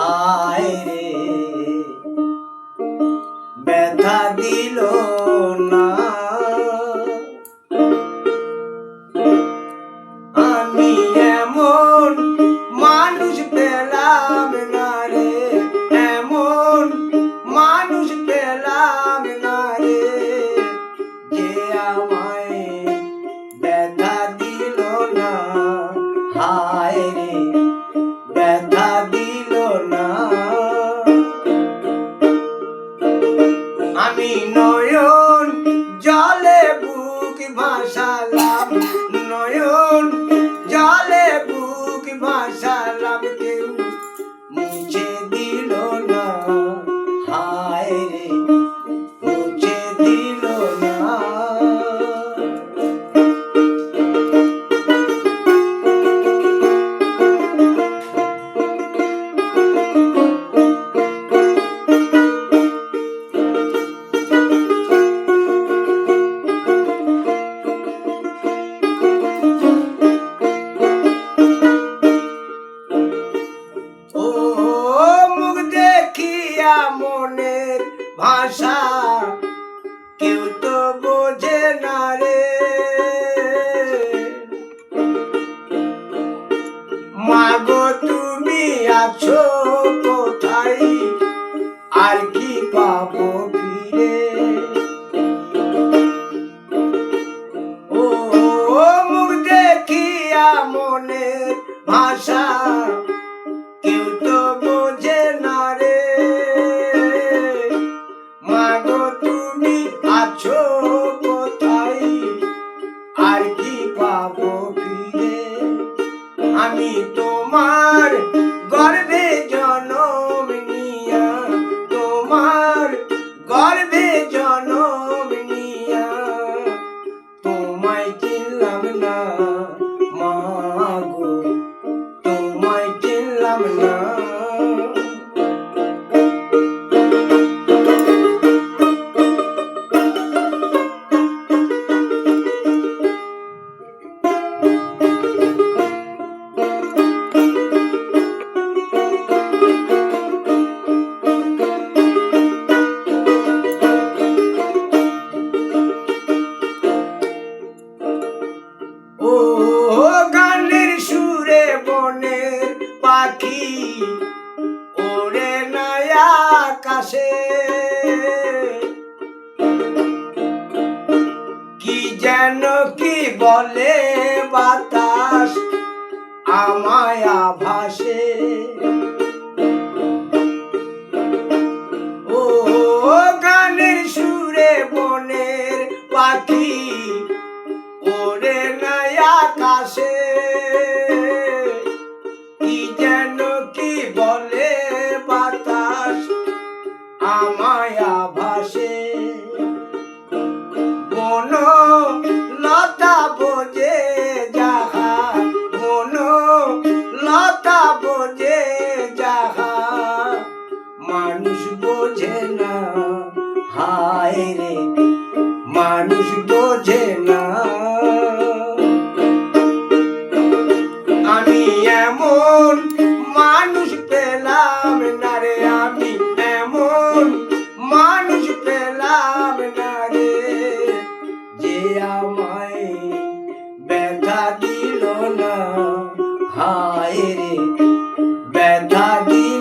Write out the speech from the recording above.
হায় রে ব্যথা দিল না। আমি এমন মানুষ পেলাম না রে, এমন মানুষ পেলাম না রে, যে আমায় ব্যথা দিল না। হায় রে ব্যথা দিল না। আমি নয়ন জলে বুক ভাসালাম, নয়ন জলে বুক ভাসালাম, কেউ মুছে দিল না। হায় রে মুছে দিল না। মনের ভাষা কেউ তো বোঝে না রে, মাগো তুমি আছো কোথায়, আর কি পাবো ফিরে। ও মুখ দেখিয়া মনের ভাষা কেউ তো বোঝে না রে, মাগো তুমি আছো কোথায়, আর কি পাবো ফিরে। আমি তোমার গর্ভে জনম নিয়া, তোমার গর্ভে জনম নিয়া, তোমায় চিনলাম না মাগো, তোমায় চিনলাম না। ও গানের সুরে বনের পাখি ওরে না আকাশে, কি যেন কি বলে বাতাস আমায় আভাসে। ও গানের সুরে বনের পাখি ওরে না আকাশে, কি যেন কি বলে বাতাস আমায় আভাসে। বন লতা বোঝে যাহা, বন লতা বোঝে যাহা, মানুষ বোঝে না। হায় রে মানুষ বোঝে না। আমি এমন মানুষ পেলাম না রে, আমি এমন মানুষ পেলাম না রে, যে আমায় ব্যথা দিল না। হায় রে ব্যথা দিল